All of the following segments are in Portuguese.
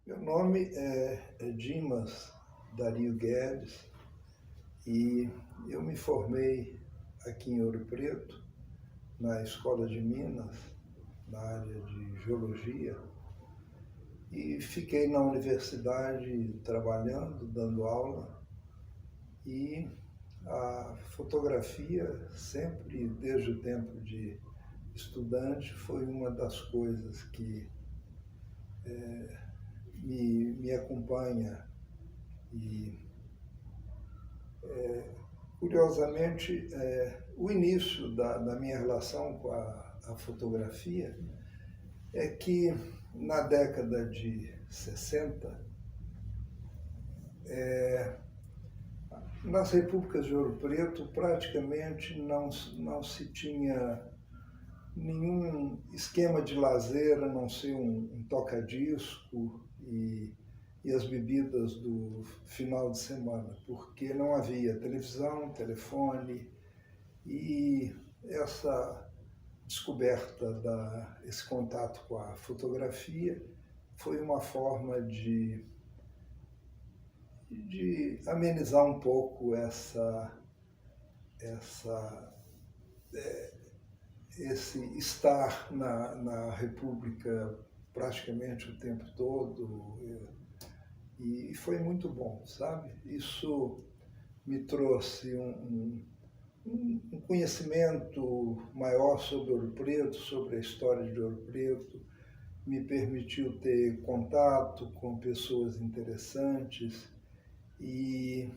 Meu nome é Dimas Dario Guedes e eu me formei aqui em Ouro Preto, na Escola de Minas, na área de Geologia, e fiquei na universidade trabalhando, dando aula, e a fotografia sempre, desde o tempo de estudante, foi uma das coisas que me acompanha e, curiosamente, o início da minha relação com a fotografia é que na década de 60, nas repúblicas de Ouro Preto praticamente não se tinha nenhum esquema de lazer, a não ser um toca-disco e as bebidas do final de semana, porque não havia televisão, telefone, e essa descoberta esse contato com a fotografia foi uma forma de amenizar um pouco esse estar na República praticamente o tempo todo, e foi muito bom, sabe? Isso me trouxe um conhecimento maior sobre Ouro Preto, sobre a história de Ouro Preto, me permitiu ter contato com pessoas interessantes e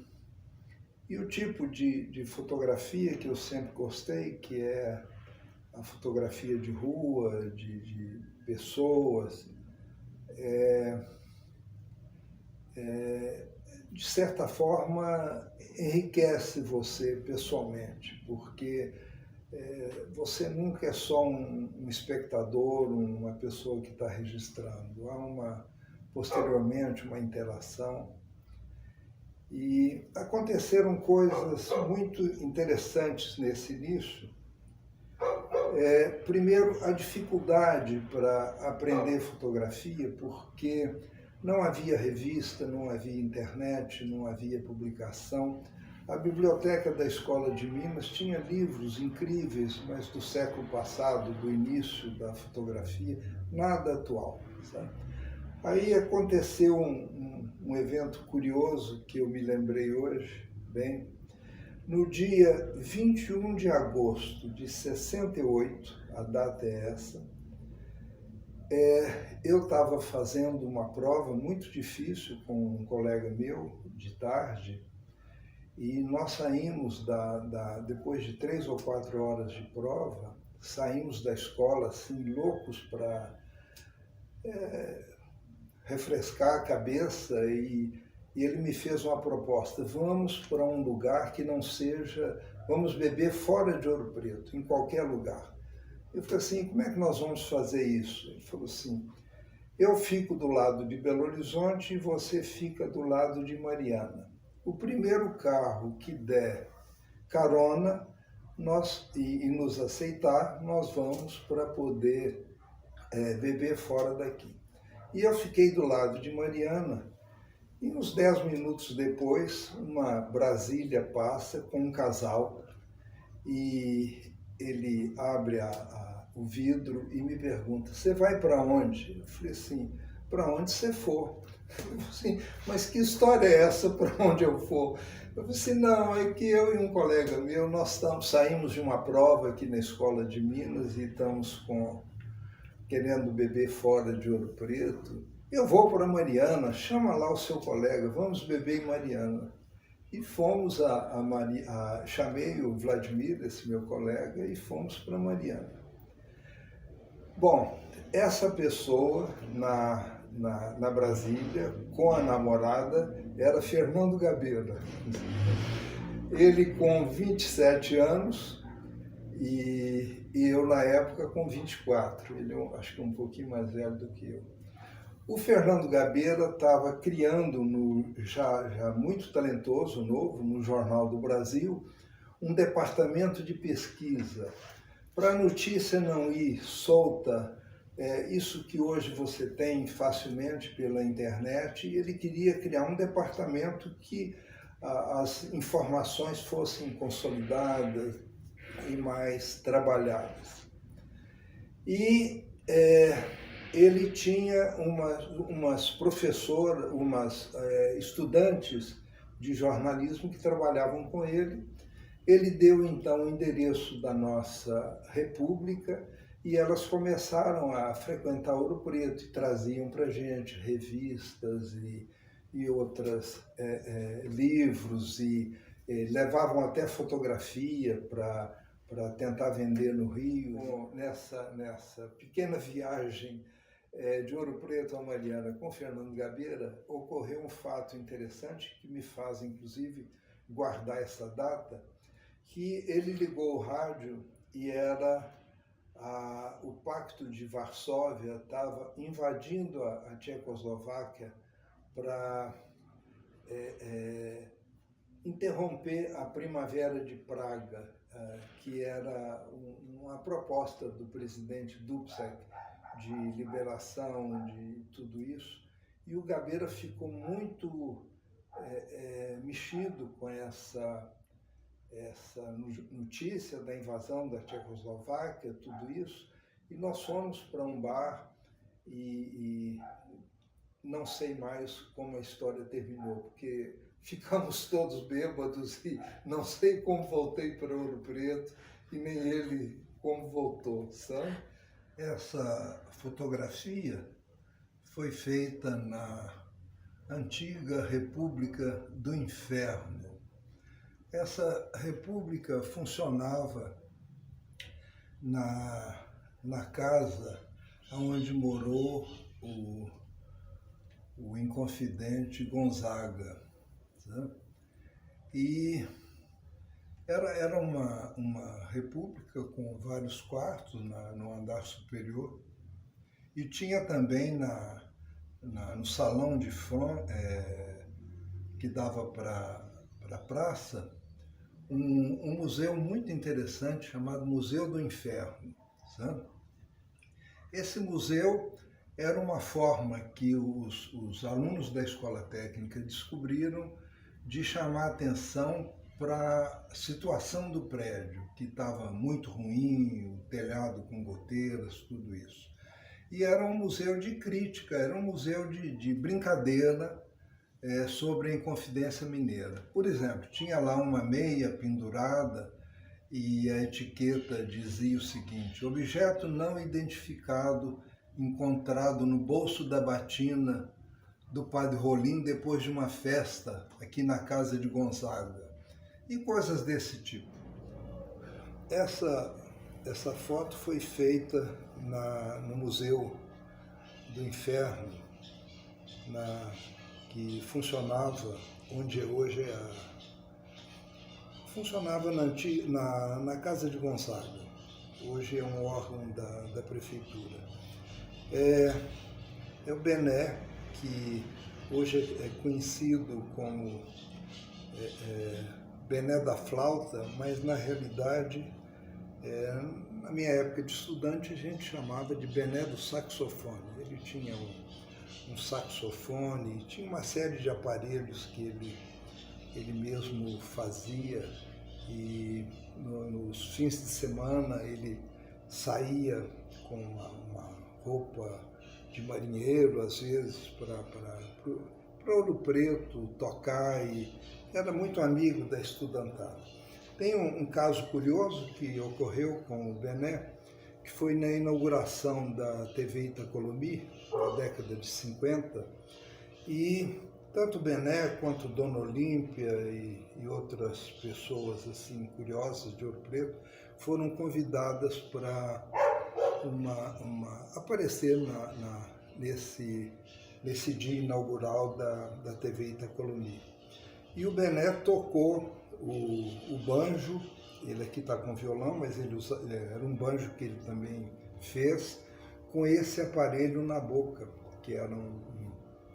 o tipo de fotografia que eu sempre gostei, que é a fotografia de rua, de pessoas, de certa forma enriquece você pessoalmente, porque você nunca é só um espectador, uma pessoa que está registrando. Há posteriormente uma interação. E aconteceram coisas muito interessantes nesse início. Primeiro, a dificuldade para aprender fotografia, porque não havia revista, não havia internet, não havia publicação. A biblioteca da Escola de Minas tinha livros incríveis, mas do século passado, do início da fotografia, nada atual, sabe? Aí aconteceu um evento curioso que eu me lembrei hoje, bem. No dia 21 de agosto de 68, a data é essa, eu estava fazendo uma prova muito difícil com um colega meu, de tarde, e nós saímos, depois de 3 ou 4 horas de prova, saímos da escola assim, loucos para refrescar a cabeça, e ele me fez uma proposta: vamos para um lugar que não seja, vamos beber fora de Ouro Preto, em qualquer lugar. Eu falei assim: como é que nós vamos fazer isso? Ele falou assim: eu fico do lado de Belo Horizonte e você fica do lado de Mariana. O primeiro carro que der carona e nos aceitar, nós vamos para poder beber fora daqui. E eu fiquei do lado de Mariana, e uns 10 minutos depois, uma Brasília passa com um casal, e ele abre o vidro e me pergunta: você vai para onde? Eu falei assim: para onde você for. Eu falei assim: mas que história é essa, para onde eu for? Eu falei assim: não, é que eu e um colega meu, nós saímos de uma prova aqui na Escola de Minas e estamos querendo beber fora de Ouro Preto. Eu vou para Mariana, chama lá o seu colega, vamos beber em Mariana. E fomos chamei o Vladimir, esse meu colega, e fomos para Mariana. Bom, essa pessoa na Brasília, com a namorada, era Fernando Gabeira. Ele com 27 anos e eu, na época, com 24. Ele acho que um pouquinho mais velho do que eu. O Fernando Gabeira estava criando, já muito talentoso, novo, no Jornal do Brasil, um departamento de pesquisa, para a notícia não ir solta, isso que hoje você tem facilmente pela internet, e ele queria criar um departamento que as informações fossem consolidadas e mais trabalhadas. E ele tinha umas professoras, estudantes de jornalismo que trabalhavam com ele. Ele deu, então, o endereço da nossa república e elas começaram a frequentar Ouro Preto e traziam para a gente revistas e outros livros e levavam até fotografia para tentar vender no Rio. Nessa pequena viagem de Ouro Preto a Mariana com Fernando Gabeira, ocorreu um fato interessante que me faz, inclusive, guardar essa data, que ele ligou o rádio e era o Pacto de Varsóvia estava invadindo a Tchecoslováquia para interromper a Primavera de Praga, que era uma proposta do presidente Dubček de liberação de tudo isso. E o Gabeira ficou muito mexido com essa notícia da invasão da Tchecoslováquia, tudo isso, e nós fomos para um bar e não sei mais como a história terminou, porque ficamos todos bêbados e não sei como voltei para Ouro Preto e nem ele como voltou, sabe? Essa fotografia foi feita na antiga República do Inferno. Essa república funcionava na casa onde morou o Inconfidente Gonzaga. Sabe? E era uma república com vários quartos no andar superior e tinha também no salão de front, que dava para a praça, um museu muito interessante chamado Museu do Inferno. Sabe? Esse museu era uma forma que os alunos da escola técnica descobriram de chamar atenção para a situação do prédio, que estava muito ruim, o telhado com goteiras, tudo isso. E era um museu de crítica, era um museu de brincadeira sobre a Inconfidência Mineira. Por exemplo, tinha lá uma meia pendurada e a etiqueta dizia o seguinte: objeto não identificado encontrado no bolso da batina do padre Rolim depois de uma festa aqui na casa de Gonzaga. E coisas desse tipo. Essa foto foi feita no Museu do Inferno, que funcionava onde hoje funcionava na casa de Gonzaga. Hoje é um órgão da prefeitura. É o Bené, que hoje é conhecido como Bené da Flauta, mas na realidade, na minha época de estudante, a gente chamava de Bené do Saxofone. Ele tinha um saxofone, tinha uma série de aparelhos que ele mesmo fazia, e nos fins de semana ele saía com uma roupa de marinheiro, às vezes, para Ouro Preto tocar, e era muito amigo da estudantada. Tem um caso curioso que ocorreu com o Bené, que foi na inauguração da TV Itacolomi, na década de 50, e tanto Bené quanto Dona Olímpia e outras pessoas assim curiosas de Ouro Preto foram convidadas para aparecer nesse dia inaugural da TV Itacolomi. E o Bené tocou o banjo. Ele aqui está com violão, mas era um banjo que ele também fez com esse aparelho na boca, que era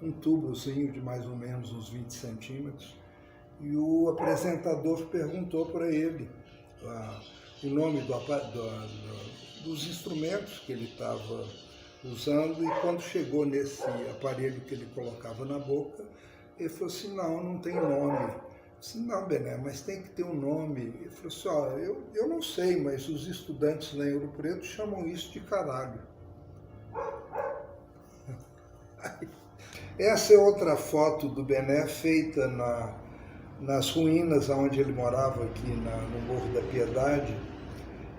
um tubozinho de mais ou menos uns 20 centímetros, E o apresentador perguntou para ele o nome dos instrumentos que ele estava usando, e quando chegou nesse aparelho que ele colocava na boca, ele falou assim, não tem nome. Eu disse, não, Bené, mas tem que ter um nome. Ele falou assim, eu não sei, mas os estudantes lá em Ouro Preto chamam isso de caralho. Essa é outra foto do Bené feita nas ruínas onde ele morava, aqui no Morro da Piedade.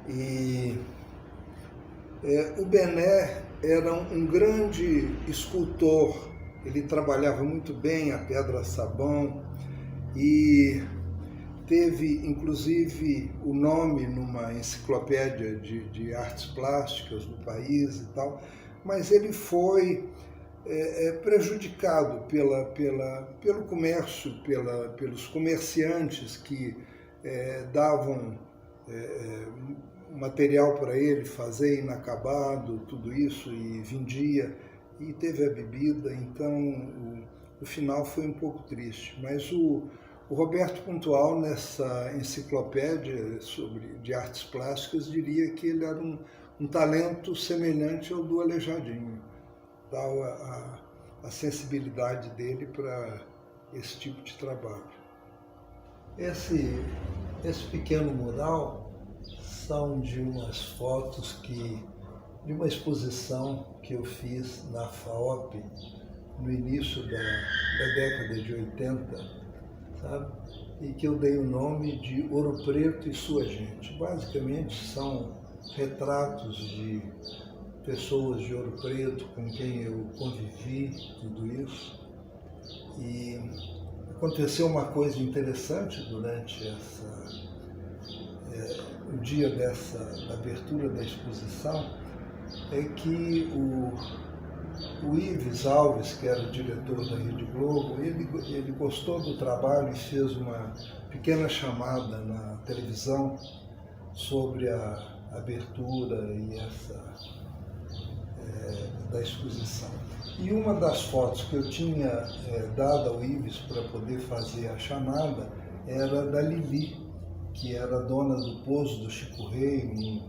E o Bené era um grande escultor, ele trabalhava muito bem a pedra-sabão e teve, inclusive, o nome numa enciclopédia de artes plásticas do país e tal, mas ele foi prejudicado pelo comércio, pelos comerciantes que davam material para ele fazer inacabado, tudo isso, e vendia, e teve a bebida, então o final foi um pouco triste. Mas o Roberto Puntual, nessa enciclopédia de artes plásticas, diria que ele era um talento semelhante ao do Aleijadinho, tal a sensibilidade dele para esse tipo de trabalho. Esse pequeno mural são de umas fotos de uma exposição que eu fiz na FAOP no início da década de 80, sabe? E que eu dei o nome de Ouro Preto e Sua Gente. Basicamente são retratos de pessoas de Ouro Preto com quem eu convivi, tudo isso. E aconteceu uma coisa interessante durante o dia da abertura da exposição, é que o Ives Alves, que era o diretor da Rede Globo, ele gostou do trabalho e fez uma pequena chamada na televisão sobre a abertura e da exposição. E uma das fotos que eu tinha dado ao Ives para poder fazer a chamada era da Lili, que era dona do Pouso do Chico Rei,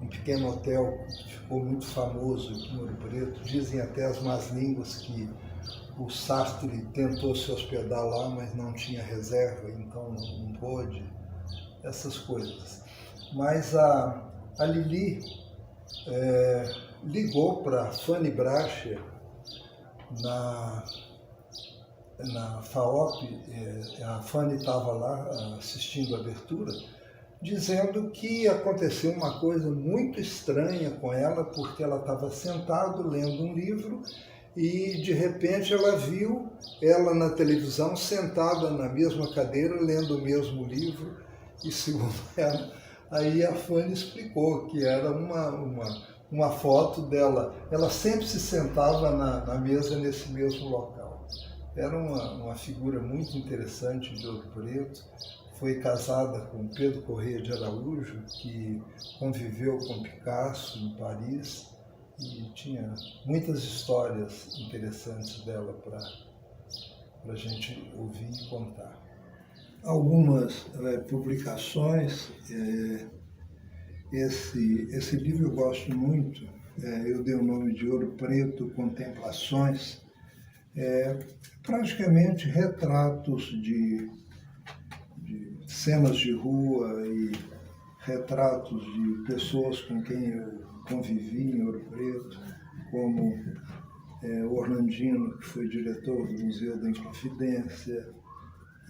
um pequeno hotel que ficou muito famoso aqui em Ouro Preto. Dizem até as más línguas que o Sartre tentou se hospedar lá, mas não tinha reserva, então não pôde, essas coisas. Mas a Lili ligou para Fanny Bracher na FAOP, a Fanny estava lá assistindo a abertura, dizendo que aconteceu uma coisa muito estranha com ela, porque ela estava sentada lendo um livro e, de repente, ela viu ela na televisão sentada na mesma cadeira, lendo o mesmo livro, e, segundo ela, aí a Fanny explicou que era uma foto dela. Ela sempre se sentava na mesa nesse mesmo local. Era uma figura muito interessante de Ouro Preto. Foi casada com Pedro Corrêa de Araújo, que conviveu com Picasso em Paris, e tinha muitas histórias interessantes dela para a gente ouvir e contar. Algumas publicações, esse livro eu gosto muito, eu dei o nome de Ouro Preto Contemplações, praticamente retratos de cenas de rua e retratos de pessoas com quem eu convivi em Ouro Preto, como o Orlandino, que foi diretor do Museu da Inconfidência,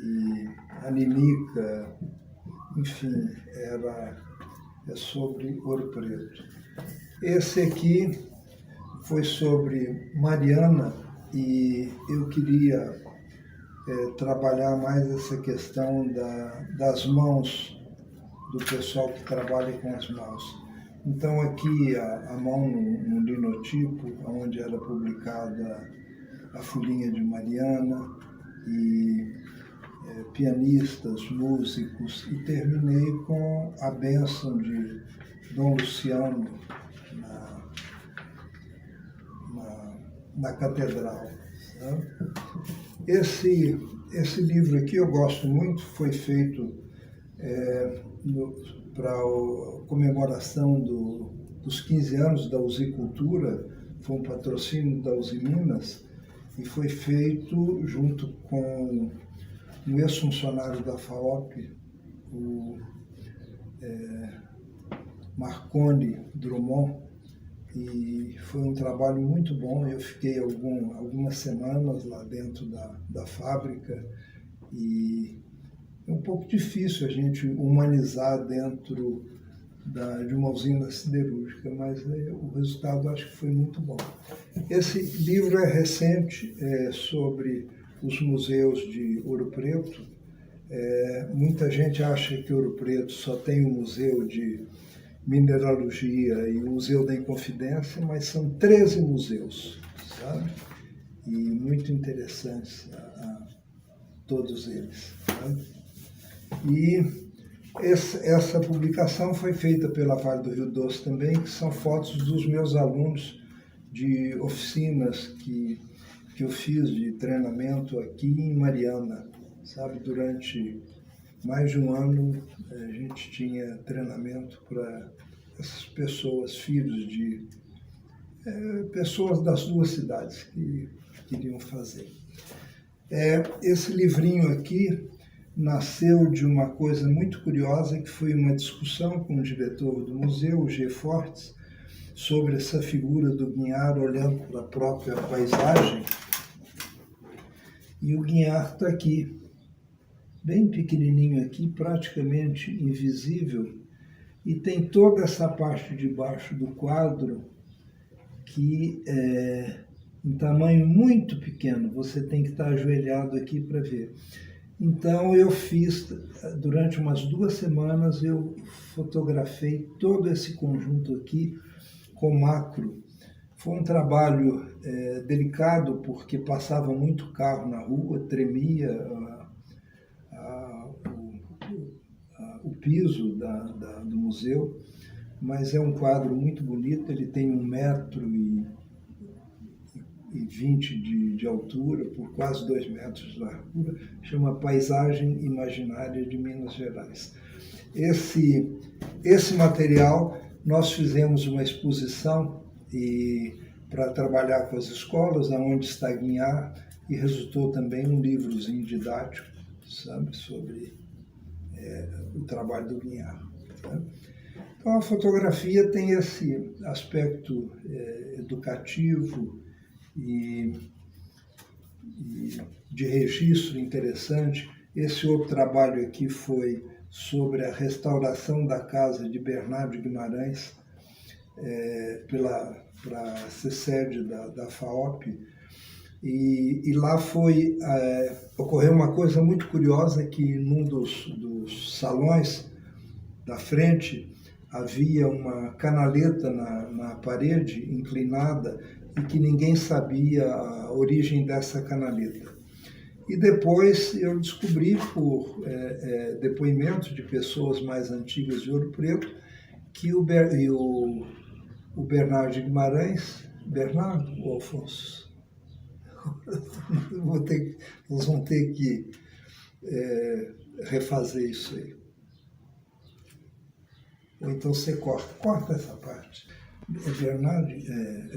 e a Ninica, enfim, é sobre Ouro Preto. Esse aqui foi sobre Mariana, e eu queria trabalhar mais essa questão das mãos, do pessoal que trabalha com as mãos. Então aqui a mão no linotipo, onde era publicada a folhinha de Mariana, e pianistas, músicos, e terminei com a bênção de Dom Luciano na catedral. Esse Esse livro aqui eu gosto muito, foi feito para a comemoração dos 15 anos da Usicultura, foi um patrocínio da Uzi Minas, e foi feito junto com um ex-funcionário da FAOP, o Marconi Drummond, e foi um trabalho muito bom. Eu fiquei algumas semanas lá dentro da fábrica, e é um pouco difícil a gente humanizar dentro de uma usina siderúrgica, mas o resultado acho que foi muito bom. Esse livro é recente, sobre os museus de Ouro Preto. Muita gente acha que Ouro Preto só tem o Museu de Mineralogia e o Museu da Inconfidência, mas são 13 museus, sabe? E muito interessantes todos eles, sabe? E essa publicação foi feita pela Vale do Rio Doce também, que são fotos dos meus alunos de oficinas que eu fiz de treinamento aqui em Mariana, sabe? Durante mais de um ano a gente tinha treinamento para essas pessoas, filhos de pessoas das duas cidades que queriam fazer. Esse livrinho aqui nasceu de uma coisa muito curiosa, que foi uma discussão com o diretor do museu, o G. Fortes, sobre essa figura do Guinhar olhando para a própria paisagem. E o Guinhar está aqui, bem pequenininho aqui, praticamente invisível, e tem toda essa parte de baixo do quadro que é um tamanho muito pequeno, você tem que estar ajoelhado aqui para ver. Então eu fiz, durante umas 2 semanas, eu fotografei todo esse conjunto aqui com macro. Foi um trabalho delicado, porque passava muito carro na rua, tremia o piso do museu, mas é um quadro muito bonito. Ele tem 1,20 m de altura por quase 2 metros de largura, chama Paisagem Imaginária de Minas Gerais. Esse material nós fizemos uma exposição para trabalhar com as escolas, aonde está Guinhar, e resultou também um livrozinho didático, sabe, sobre o trabalho do Guinhar. Tá? Então a fotografia tem esse aspecto educativo e de registro interessante. Esse outro trabalho aqui foi sobre a restauração da casa de Bernardo de Guimarães, para ser sede da FAOP. E lá ocorreu uma coisa muito curiosa, que num dos salões da frente havia uma canaleta na parede inclinada, e que ninguém sabia a origem dessa canaleta. E depois eu descobri, por depoimentos de pessoas mais antigas de Ouro Preto, que o Bernardo de Guimarães, Bernardo ou Alfonso? Nós vamos ter que refazer isso aí. Ou então você corta essa parte.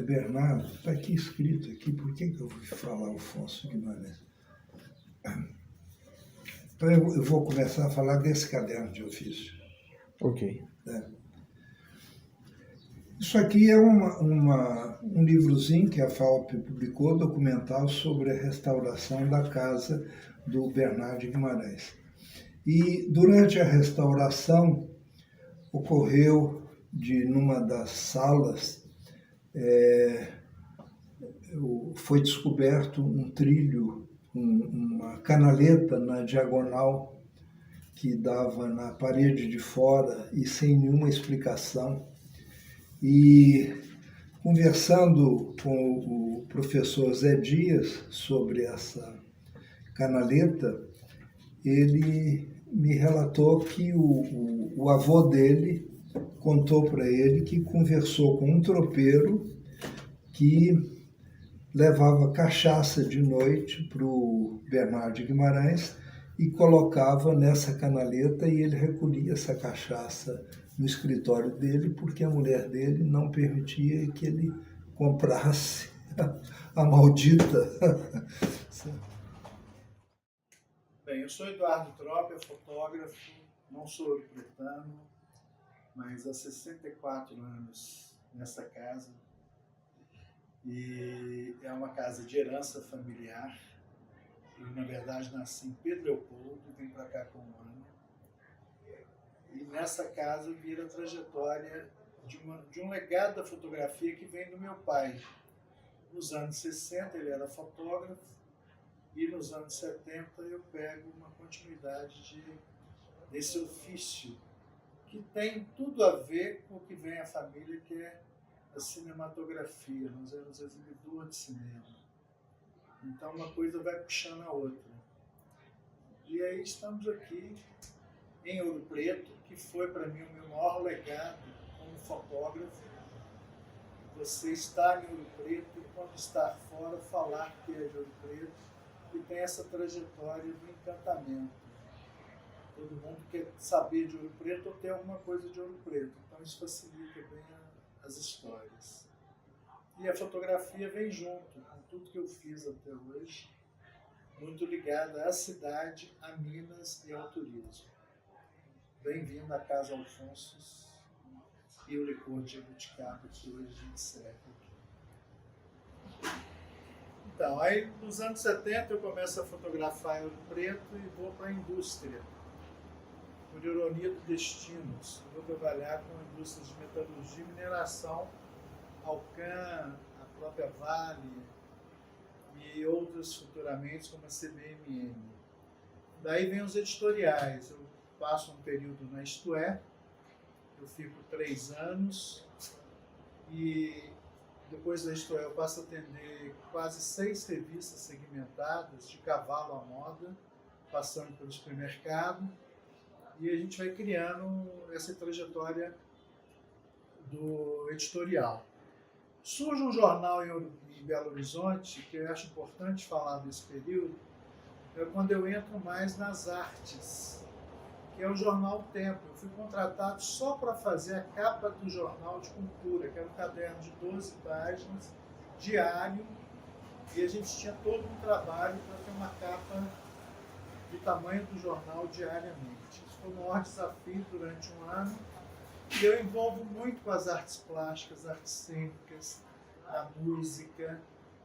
Bernardo, está aqui escrito aqui, por que eu vou falar Alfonso Guimarães? Então eu vou começar a falar desse caderno de ofício. Ok. Isso aqui é um livrozinho que a FAOP publicou, documental, sobre a restauração da casa do Bernardo de Guimarães. E durante a restauração ocorreu numa das salas, foi descoberto um trilho, uma canaleta na diagonal que dava na parede de fora, e sem nenhuma explicação. E conversando com o professor Zé Dias sobre essa canaleta, ele me relatou que o avô dele contou para ele que conversou com um tropeiro que levava cachaça de noite para o Bernardo de Guimarães e colocava nessa canaleta e ele recolhia essa cachaça no escritório dele porque a mulher dele não permitia que ele comprasse a maldita. Bem, eu sou Eduardo Tropper, fotógrafo, não sou ouropreitano, mas há 64 anos nessa casa. E é uma casa de herança familiar. Eu, na verdade, nasci em Pedro Leopoldo, vim para cá com um ano. E nessa casa vira a trajetória de um legado da fotografia que vem do meu pai. Nos anos 60 ele era fotógrafo e nos anos 70 eu pego uma continuidade desse ofício que tem tudo a ver com o que vem a família, que é a cinematografia. Nós éramos exibidor de cinema. Então uma coisa vai puxando a outra. E aí estamos aqui em Ouro Preto, que foi para mim o meu maior legado como fotógrafo. Você estar em Ouro Preto e quando estar fora falar que é de Ouro Preto e tem essa trajetória do encantamento. Todo mundo quer saber de Ouro Preto ou ter alguma coisa de Ouro Preto. Então isso facilita bem as histórias. E a fotografia vem junto com tudo que eu fiz até hoje, muito ligada à cidade, a Minas e ao turismo. Bem-vindo à Casa Alfonso e o licor de jabuticaba que hoje a gente serve aqui. Então, aí nos anos 70 eu começo a fotografar em Ouro Preto e vou para a indústria. Por ironia do destino, vou trabalhar com indústrias de metalurgia e mineração, Alcan, a própria Vale e outras futuramente, como a CBMM. Daí vem os editoriais. Eu passo um período na Isto É, eu fico 3 anos e depois da Isto É eu passo a atender quase 6 revistas segmentadas, de cavalo à moda, passando pelo supermercado, e a gente vai criando essa trajetória do editorial. Surge um jornal em Belo Horizonte, que eu acho importante falar desse período, é quando eu entro mais nas artes, que é o jornal Tempo. Eu fui contratado só para fazer a capa do jornal de cultura, que era um caderno de 12 páginas, diário, e a gente tinha todo um trabalho para ter uma capa do tamanho do jornal diariamente. Isso foi o maior desafio durante um ano, e eu envolvo muito com as artes plásticas, artes cênicas, a música.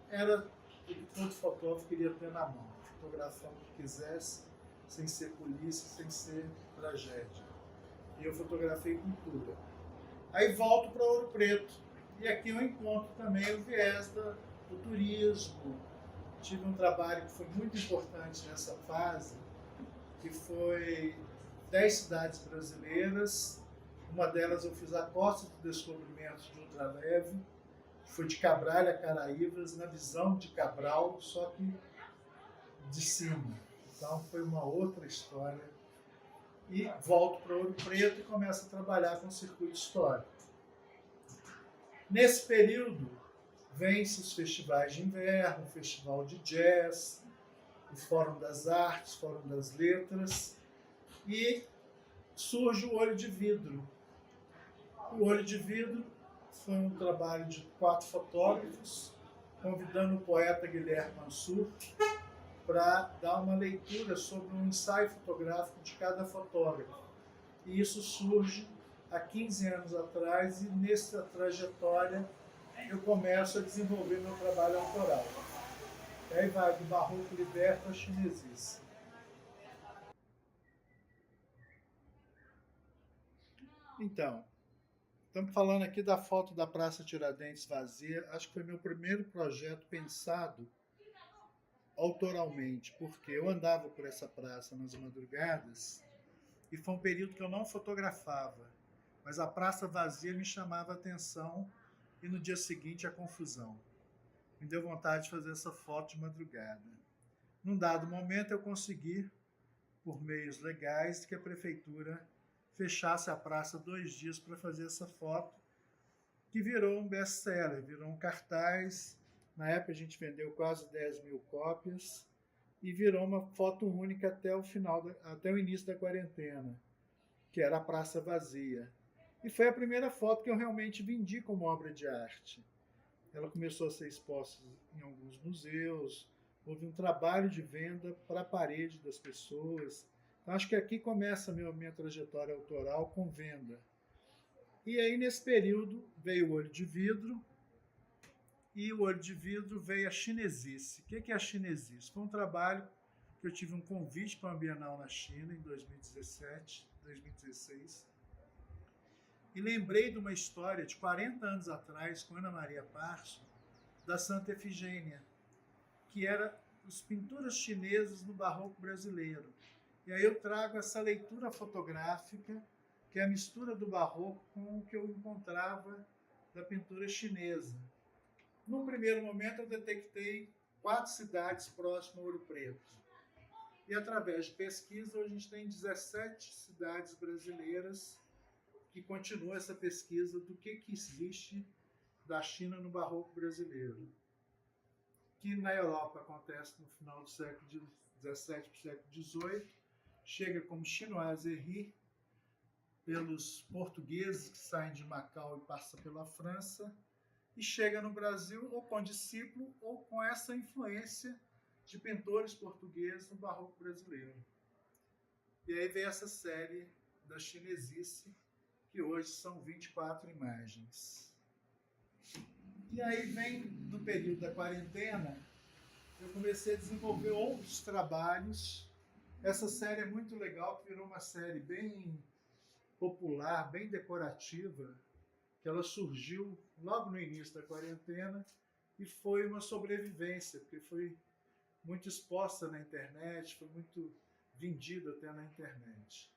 Era o que todo fotógrafo queria ter na mão, fotografar o que quisesse, sem ser polícia, sem ser tragédia. E eu fotografei cultura. Aí volto para Ouro Preto. E aqui eu encontro também o viés do turismo. Tive um trabalho que foi muito importante nessa fase, que foi 10 cidades brasileiras. Uma delas eu fiz a Costa do Descobrimento de ultraleve, que foi de Cabral a Caraívas, na visão de Cabral, só que de cima. Então foi uma outra história. E volto para Ouro Preto e começo a trabalhar com o circuito histórico. Nesse período, vêm-se os festivais de inverno, o Festival de Jazz, o Fórum das Artes, o Fórum das Letras, e surge o Olho de Vidro. O Olho de Vidro foi um trabalho de 4 fotógrafos, convidando o poeta Guilherme Mansur para dar uma leitura sobre um ensaio fotográfico de cada fotógrafo. E isso surge há 15 anos atrás, e nessa trajetória eu começo a desenvolver meu trabalho autoral. E aí vai do barroco liberto à chinesice. Então, estamos falando aqui da foto da Praça Tiradentes vazia. Acho que foi meu primeiro projeto pensado autoralmente, porque eu andava por essa praça nas madrugadas e foi um período que eu não fotografava, mas a praça vazia me chamava a atenção e no dia seguinte a confusão. Me deu vontade de fazer essa foto de madrugada. Num dado momento eu consegui, por meios legais, que a prefeitura fechasse a praça 2 dias para fazer essa foto, que virou um best-seller, virou um cartaz Na época a gente vendeu quase 10.000 cópias e virou uma foto única até o até o início da quarentena, que era a Praça Vazia. E foi a primeira foto que eu realmente vendi como obra de arte. Ela começou a ser exposta em alguns museus, houve um trabalho de venda para a parede das pessoas. Então, acho que aqui começa a minha trajetória autoral com venda. E aí, nesse período, veio o Olho de Vidro, e o Olho de Vidro veio a Chinesice. O que é a Chinesice? Foi um trabalho que eu tive um convite para uma Bienal na China em 2017, 2016. E lembrei de uma história de 40 anos atrás, com Ana Maria Parso, da Santa Efigênia, que era as pinturas chinesas no barroco brasileiro. E aí eu trago essa leitura fotográfica, que é a mistura do barroco com o que eu encontrava da pintura chinesa. No primeiro momento, eu detectei 4 cidades próximas a Ouro Preto. E através de pesquisa, hoje a gente tem 17 cidades brasileiras que continuam essa pesquisa do que existe da China no barroco brasileiro. Que na Europa acontece no final do século XVII para o século XVIII, chega como Chinoiserie, pelos portugueses que saem de Macau e passam pela França, e chega no Brasil ou com discípulo ou com essa influência de pintores portugueses no barroco brasileiro. E aí vem essa série da Chinesice, que hoje são 24 imagens. E aí vem, no período da quarentena, eu comecei a desenvolver outros trabalhos. Essa série é muito legal, que virou uma série bem popular, bem decorativa, que ela surgiu logo no início da quarentena e foi uma sobrevivência, porque foi muito exposta na internet, foi muito vendida até na internet.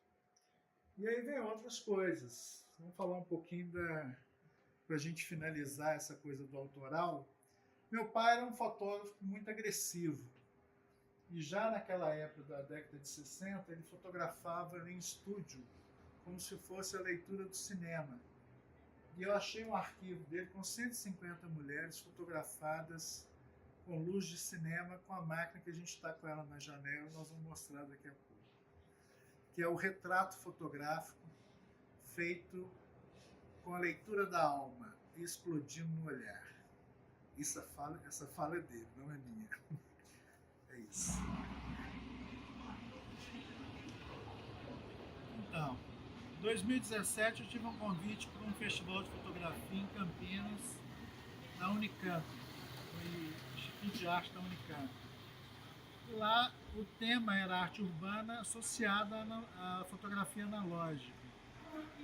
E aí vem outras coisas. Vamos falar um pouquinho para a gente finalizar essa coisa do autoral. Meu pai era um fotógrafo muito agressivo. E já naquela época da década de 60, ele fotografava em estúdio, como se fosse a leitura do cinema. E eu achei um arquivo dele com 150 mulheres fotografadas com luz de cinema, com a máquina que a gente está com ela na janela, nós vamos mostrar daqui a pouco. Que é o retrato fotográfico feito com a leitura da alma, explodindo no olhar. Essa fala é dele, não é minha. É isso. Então, em 2017 eu tive um convite para um festival de fotografia em Campinas, da Unicamp, o Instituto de Arte da Unicamp. Lá o tema era arte urbana associada à fotografia analógica.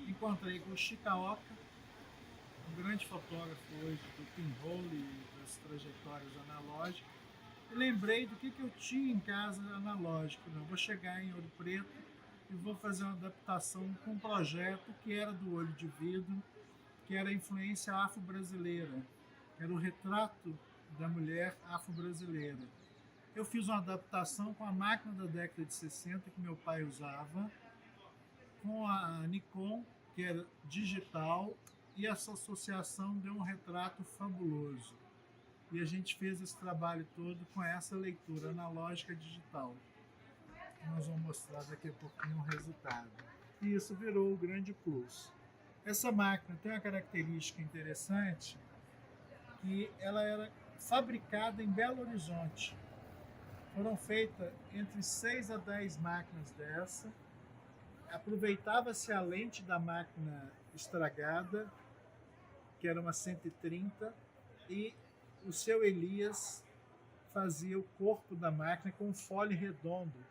Encontrei com o Shikaoka, um grande fotógrafo hoje do pinhole e das trajetórias analógicas, e lembrei do que eu tinha em casa analógico. Eu vou chegar em Ouro Preto e vou fazer uma adaptação com um projeto que era do Olho de Vidro, que era a influência afro-brasileira, era o retrato da mulher afro-brasileira. Eu fiz uma adaptação com a máquina da década de 60 que meu pai usava, com a Nikon, que era digital, e essa associação deu um retrato fabuloso. E a gente fez esse trabalho todo com essa leitura analógica digital. Nós vamos mostrar daqui a pouquinho o resultado. E isso virou o grande plus. Essa máquina tem uma característica interessante, que ela era fabricada em Belo Horizonte. Foram feitas entre 6 a 10 máquinas dessa. Aproveitava-se a lente da máquina estragada, que era uma 130, e o seu Elias fazia o corpo da máquina com um fole redondo,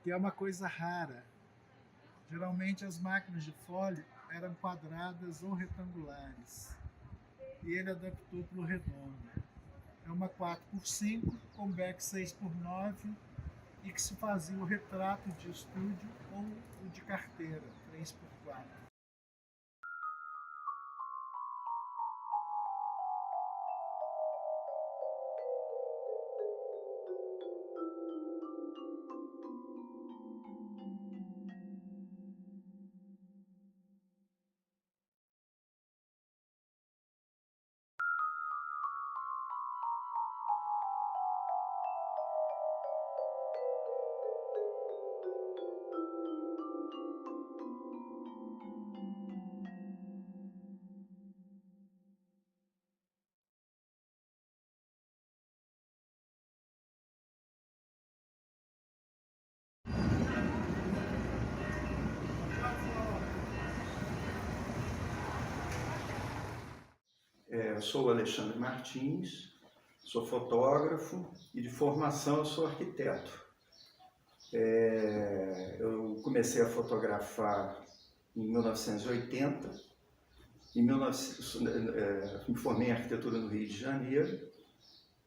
que é uma coisa rara. Geralmente as máquinas de fole eram quadradas ou retangulares, e ele adaptou para o redondo. É uma 4x5 com back 6x9 e que se fazia o retrato de estúdio ou o de carteira 3x4. Eu sou o Alexandre Martins, sou fotógrafo e de formação eu sou arquiteto. Eu comecei a fotografar em 1980, me formei em arquitetura no Rio de Janeiro.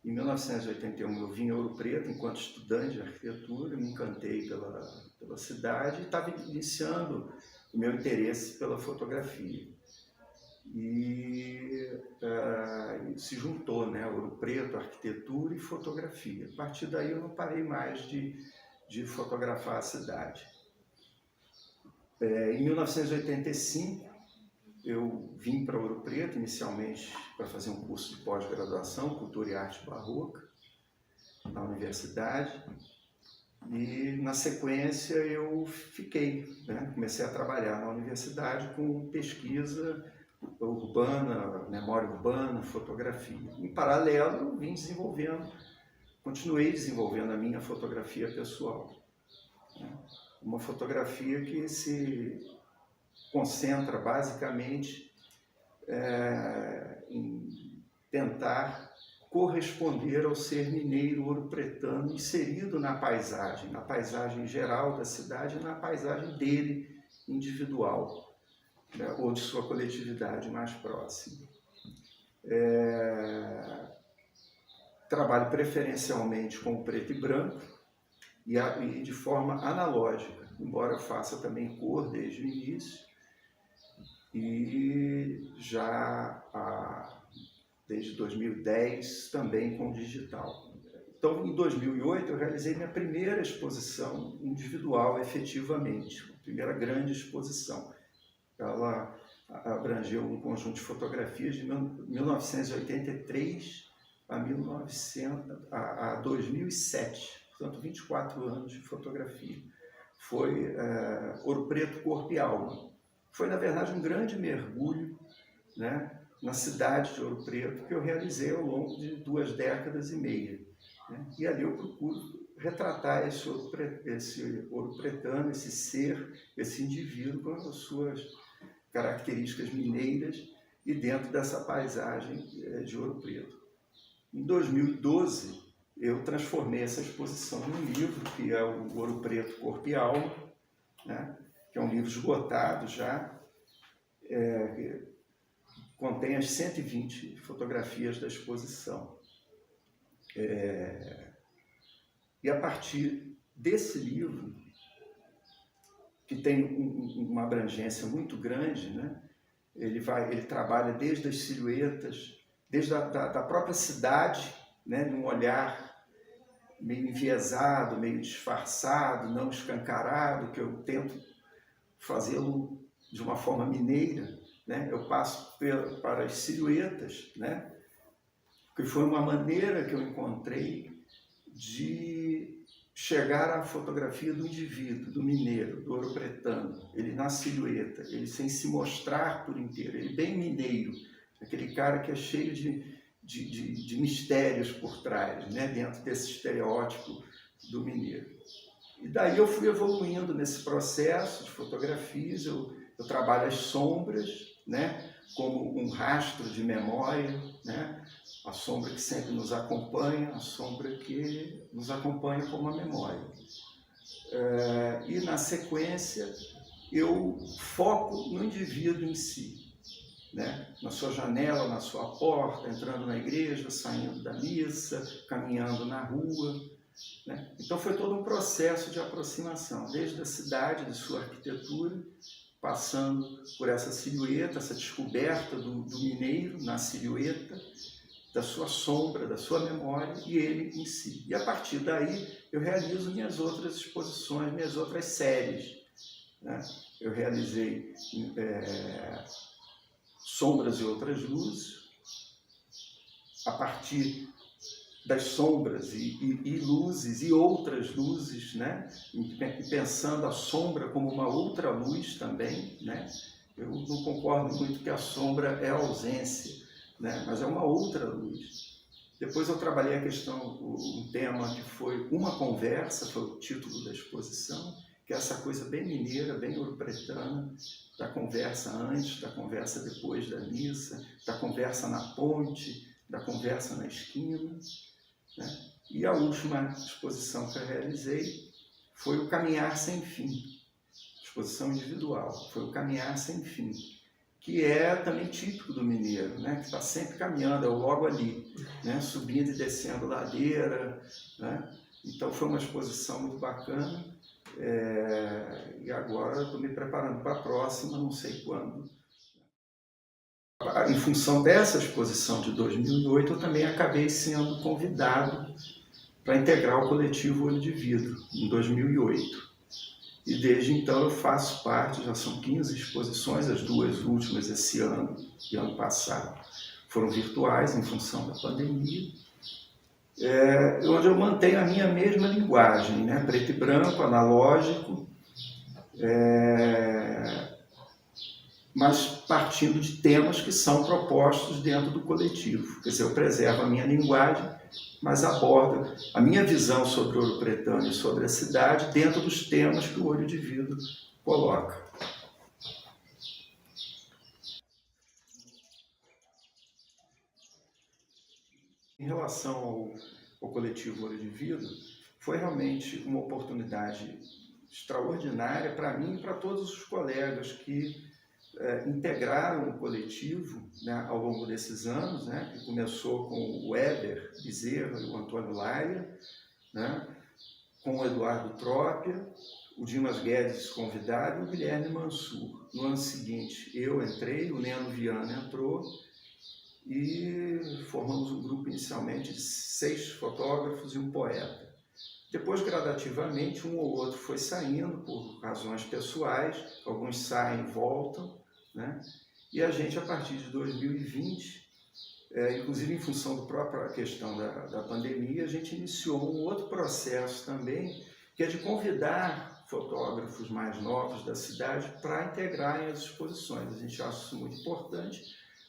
Em 1981 eu vim a Ouro Preto enquanto estudante de arquitetura, me encantei pela cidade e estava iniciando o meu interesse pela fotografia. E se juntou, né, Ouro Preto, arquitetura e fotografia. A partir daí eu não parei mais de fotografar a cidade. Em 1985 eu vim para Ouro Preto, inicialmente para fazer um curso de pós-graduação, Cultura e Arte Barroca, na universidade. E na sequência eu fiquei, né, comecei a trabalhar na universidade com pesquisa urbana, memória urbana, fotografia. Em paralelo, eu vim continuei desenvolvendo a minha fotografia pessoal. Uma fotografia que se concentra basicamente em tentar corresponder ao ser mineiro ouropretano inserido na paisagem geral da cidade e na paisagem dele individual, né, ou de sua coletividade mais próxima. Trabalho preferencialmente com preto e branco e de forma analógica, embora eu faça também cor desde o início, e já desde 2010 também com digital. Então, em 2008, eu realizei minha primeira exposição individual, efetivamente, a primeira grande exposição. Ela abrangeu um conjunto de fotografias de 1983 a 2007, portanto, 24 anos de fotografia. Foi Ouro Preto, Corpo e Alma. Foi, na verdade, um grande mergulho, né, na cidade de Ouro Preto que eu realizei ao longo de 2 décadas e meia. Né? E ali eu procuro retratar esse ouropretano, esse ser, esse indivíduo com as suas características mineiras e dentro dessa paisagem de Ouro Preto. Em 2012, eu transformei essa exposição num livro, que é o Ouro Preto, Corpo e Alma, né? Que é um livro esgotado já, contém as 120 fotografias da exposição. E a partir desse livro, que tem uma abrangência muito grande, né? Ele trabalha desde as silhuetas, desde da própria cidade, né? Num olhar meio enviesado, meio disfarçado, não escancarado, que eu tento fazê-lo de uma forma mineira, né? Eu passo para as silhuetas, né? Que foi uma maneira que eu encontrei de chegar à fotografia do indivíduo, do mineiro, do ouropretano, ele na silhueta, ele sem se mostrar por inteiro, ele bem mineiro, aquele cara que é cheio de mistérios por trás, né? Dentro desse estereótipo do mineiro. E daí eu fui evoluindo nesse processo de fotografias, eu trabalho as sombras, né? Como um rastro de memória, né? A sombra que sempre nos acompanha, a sombra que nos acompanha como a memória. E na sequência eu foco no indivíduo em si, né? Na sua janela, na sua porta, entrando na igreja, saindo da missa, caminhando na rua, né? Então foi todo um processo de aproximação, desde a cidade, de sua arquitetura, passando por essa silhueta, essa descoberta do mineiro na silhueta, da sua sombra, da sua memória e ele em si. E a partir daí eu realizo minhas outras exposições, minhas outras séries, né? Eu realizei Sombras e Outras Luzes, a partir das sombras e luzes e outras luzes, né? E pensando a sombra como uma outra luz também, né? Eu não concordo muito que a sombra é a ausência, né? Mas é uma outra luz. Depois eu trabalhei a questão, um tema que foi Uma Conversa, foi o título da exposição, que é essa coisa bem mineira, bem ouropretana, da conversa antes, da conversa depois da missa, da conversa na ponte, da conversa na esquina, né? E a última exposição que eu realizei foi o Caminhar Sem Fim, exposição individual, foi o Caminhar Sem Fim, que é também típico do mineiro, né? Que está sempre caminhando, é logo ali, né? Subindo e descendo ladeira, né? Então foi uma exposição muito bacana, e agora estou me preparando para a próxima, não sei quando. Em função dessa exposição de 2008, eu também acabei sendo convidado para integrar o coletivo Olho de Vidro, em 2008. E desde então eu faço parte, já são 15 exposições, as duas últimas esse ano e ano passado foram virtuais em função da pandemia, onde eu mantenho a minha mesma linguagem, né? Preto e branco, analógico, mas partindo de temas que são propostos dentro do coletivo. Quer dizer, eu preservo a minha linguagem, mas abordo a minha visão sobre Ouro Pretano e sobre a cidade dentro dos temas que o Olho de Vidro coloca. Em relação ao coletivo Olho de Vidro, foi realmente uma oportunidade extraordinária para mim e para todos os colegas que integraram o coletivo, né, ao longo desses anos, né, que começou com o Weber Bezerra e o Antônio Laia, né, com o Eduardo Trópia, o Dimas Guedes convidado e o Guilherme Mansur. No ano seguinte eu entrei, o Neno Viana entrou e formamos um grupo inicialmente de 6 fotógrafos e um poeta. Depois, gradativamente, um ou outro foi saindo por razões pessoais, alguns saem e voltam, né? E a gente, a partir de 2020, inclusive em função da própria questão da pandemia, a gente iniciou um outro processo também, que é de convidar fotógrafos mais novos da cidade para integrarem as exposições. A gente acha isso muito importante,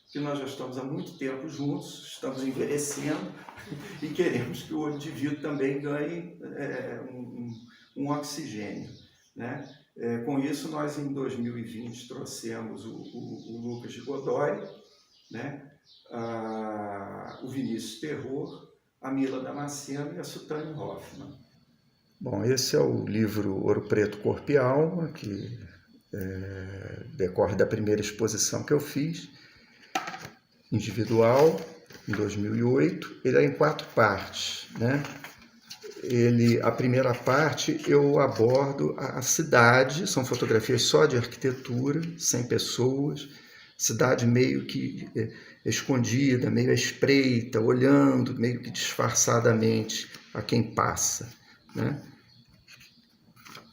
porque nós já estamos há muito tempo juntos, estamos envelhecendo e queremos que o Olho de Vidro também ganhe um oxigênio, né? Com isso, nós em 2020 trouxemos o Lucas de Godoy, né? O Vinícius Terror, a Mila Damasceno e a Sutane Hoffmann. Bom, esse é o livro Ouro Preto, Corpo e Alma, que decorre da primeira exposição que eu fiz, individual, em 2008. Ele é em 4 partes, né? A primeira parte eu abordo a cidade, são fotografias só de arquitetura, sem pessoas, cidade meio que escondida, meio à espreita, olhando meio que disfarçadamente a quem passa, né?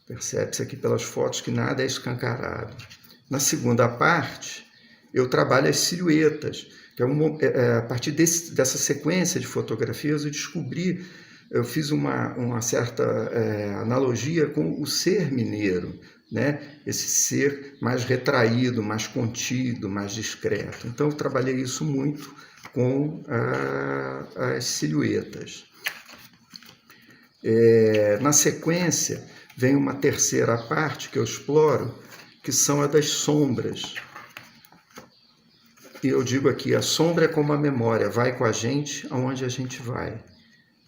Percebe-se aqui pelas fotos que nada é escancarado. Na segunda parte, eu trabalho as silhuetas, que a partir dessa sequência de fotografias eu fiz uma certa analogia com o ser mineiro, né? Esse ser mais retraído, mais contido, mais discreto. Então, eu trabalhei isso muito com as silhuetas. Na sequência, vem uma terceira parte que eu exploro, que são a das sombras. E eu digo aqui, a sombra é como a memória, vai com a gente aonde a gente vai,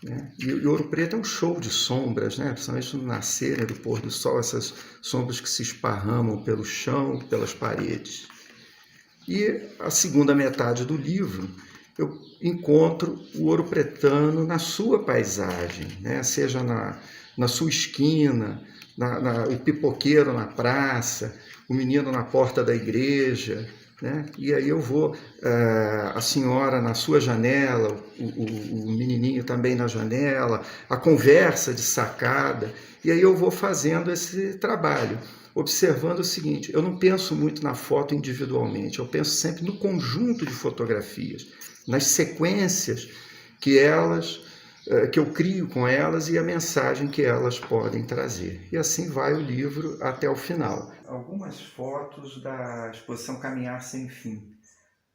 né? E o Ouro Preto é um show de sombras, né? Principalmente no nascer, né, do pôr do sol, essas sombras que se esparramam pelo chão, pelas paredes. E a segunda metade do livro, eu encontro o ouro pretano na sua paisagem, né? Seja na sua esquina, o pipoqueiro na praça, o menino na porta da igreja, né? E aí eu vou, a senhora na sua janela, o menininho também na janela, a conversa de sacada, e aí eu vou fazendo esse trabalho, observando o seguinte: eu não penso muito na foto individualmente, eu penso sempre no conjunto de fotografias, nas sequências que eu crio com elas e a mensagem que elas podem trazer. E assim vai o livro até o final. Algumas fotos da exposição Caminhar Sem Fim,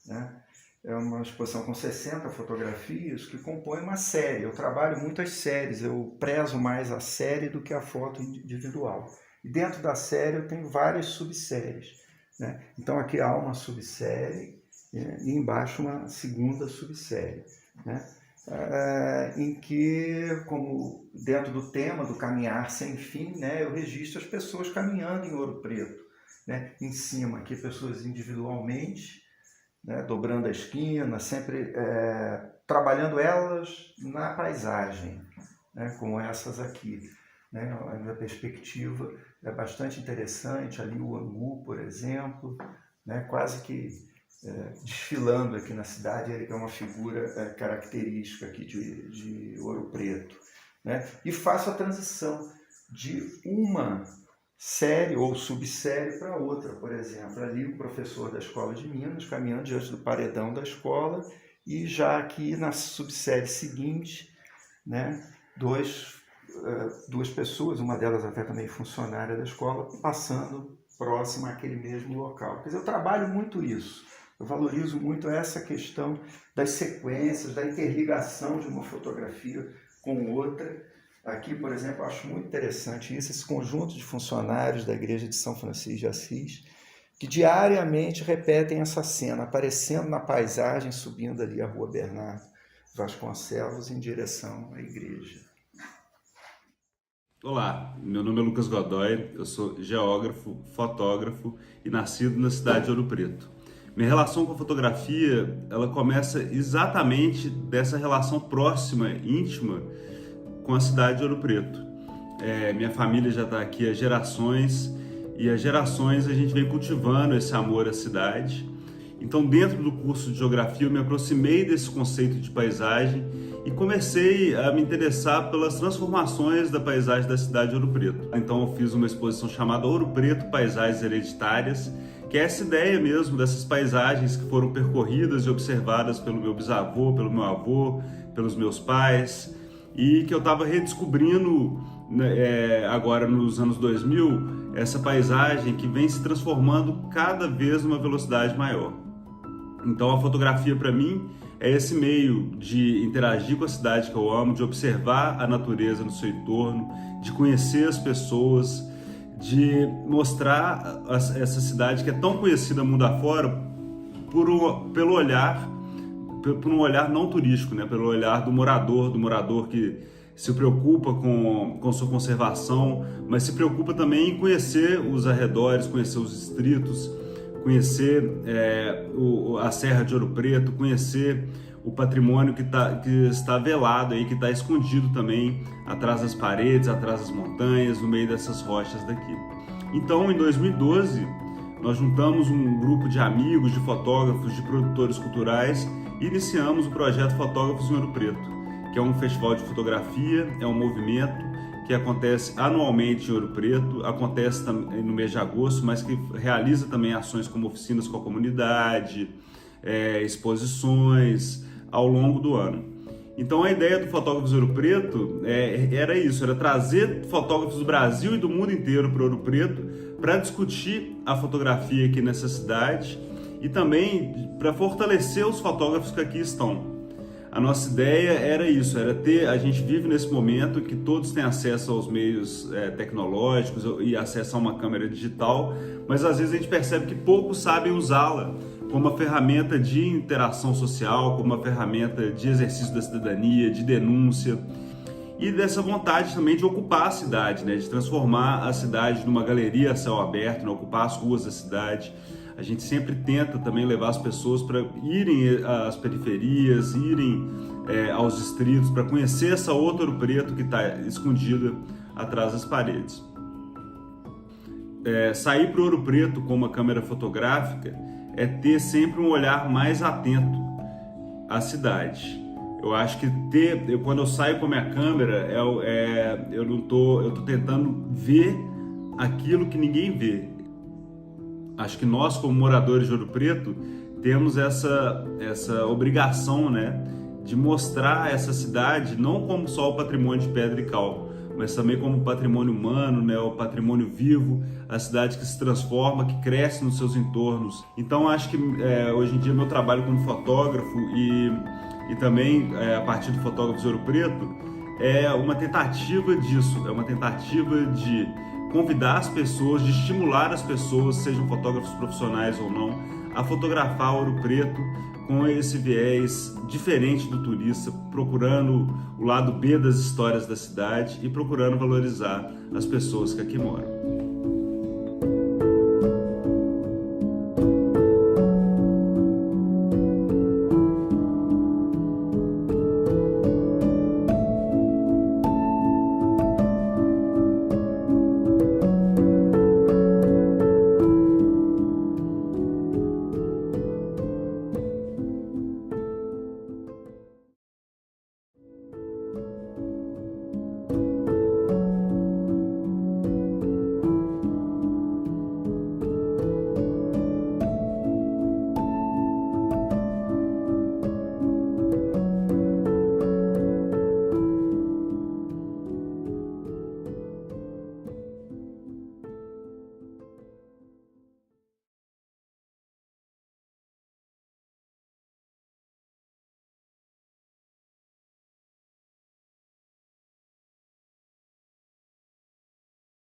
né? É uma exposição com 60 fotografias que compõe uma série. Eu trabalho muito as séries, eu prezo mais a série do que a foto individual. E dentro da série eu tenho várias subséries, né? Então aqui há uma subsérie e embaixo uma segunda subsérie, né? Em que, como dentro do tema do caminhar sem fim, né, eu registro as pessoas caminhando em Ouro Preto, né? Em cima aqui pessoas individualmente, né, dobrando a esquina, sempre trabalhando elas na paisagem, né, como essas aqui, né? A minha perspectiva é bastante interessante, ali o Angu, por exemplo, né, quase que desfilando aqui na cidade, ele é uma figura característica aqui de Ouro Preto, né? E faço a transição de uma série ou subsérie para outra, por exemplo, ali o professor da Escola de Minas caminhando diante do paredão da escola e já aqui na subsérie seguinte, né, duas pessoas, uma delas até também funcionária da escola, passando próxima àquele mesmo local. Quer dizer, eu trabalho muito isso. Eu valorizo muito essa questão das sequências, da interligação de uma fotografia com outra. Aqui, por exemplo, eu acho muito interessante isso, esse conjunto de funcionários da Igreja de São Francisco de Assis, que diariamente repetem essa cena, aparecendo na paisagem, subindo ali a Rua Bernardo Vasconcelos em direção à igreja. Olá, meu nome é Lucas Godoy, eu sou geógrafo, fotógrafo e nascido na cidade de Ouro Preto. Minha relação com a fotografia, ela começa exatamente dessa relação próxima, íntima, com a cidade de Ouro Preto. Minha família já está aqui há gerações, e há gerações a gente vem cultivando esse amor à cidade. Então, dentro do curso de Geografia, eu me aproximei desse conceito de paisagem e comecei a me interessar pelas transformações da paisagem da cidade de Ouro Preto. Então, eu fiz uma exposição chamada Ouro Preto, Paisagens Hereditárias, que é essa ideia mesmo dessas paisagens que foram percorridas e observadas pelo meu bisavô, pelo meu avô, pelos meus pais, e que eu estava redescobrindo agora nos anos 2000, essa paisagem que vem se transformando cada vez numa velocidade maior. Então a fotografia para mim é esse meio de interagir com a cidade que eu amo, de observar a natureza no seu entorno, de conhecer as pessoas, de mostrar essa cidade que é tão conhecida mundo afora por um olhar não turístico, né? Pelo olhar do morador que se preocupa com sua conservação, mas se preocupa também em conhecer os arredores, conhecer os distritos, conhecer a Serra de Ouro Preto, conhecer o patrimônio que está velado aí, que está escondido também atrás das paredes, atrás das montanhas, no meio dessas rochas daqui. Então, em 2012, nós juntamos um grupo de amigos, de fotógrafos, de produtores culturais e iniciamos o projeto Fotógrafos em Ouro Preto, que é um festival de fotografia, é um movimento que acontece anualmente em Ouro Preto, acontece também no mês de agosto, mas que realiza também ações como oficinas com a comunidade, exposições ao longo do ano. Então a ideia do Fotógrafos Ouro Preto era isso, era trazer fotógrafos do Brasil e do mundo inteiro para Ouro Preto para discutir a fotografia aqui nessa cidade e também para fortalecer os fotógrafos que aqui estão. A nossa ideia era isso, a gente vive nesse momento que todos têm acesso aos meios tecnológicos e acesso a uma câmera digital, mas às vezes a gente percebe que poucos sabem usá-la como uma ferramenta de interação social, como uma ferramenta de exercício da cidadania, de denúncia e dessa vontade também de ocupar a cidade, né? De transformar a cidade numa galeria a céu aberto, né? Ocupar as ruas da cidade. A gente sempre tenta também levar as pessoas para irem às periferias, irem aos distritos, para conhecer essa outra Ouro Preto que está escondida atrás das paredes. Sair para o Ouro Preto com uma câmera fotográfica é ter sempre um olhar mais atento à cidade. Eu acho que quando eu saio com a minha câmera, eu tô tentando ver aquilo que ninguém vê. Acho que nós, como moradores de Ouro Preto, temos essa obrigação, né, de mostrar essa cidade não como só o patrimônio de pedra e cal, mas também como patrimônio humano, né, o patrimônio vivo, a cidade que se transforma, que cresce nos seus entornos. Então acho que hoje em dia meu trabalho como fotógrafo e também a partir do Fotógrafos Ouro Preto é uma tentativa disso, é uma tentativa de convidar as pessoas, de estimular as pessoas, sejam fotógrafos profissionais ou não, a fotografar Ouro Preto com esse viés diferente do turista, procurando o lado B das histórias da cidade e procurando valorizar as pessoas que aqui moram.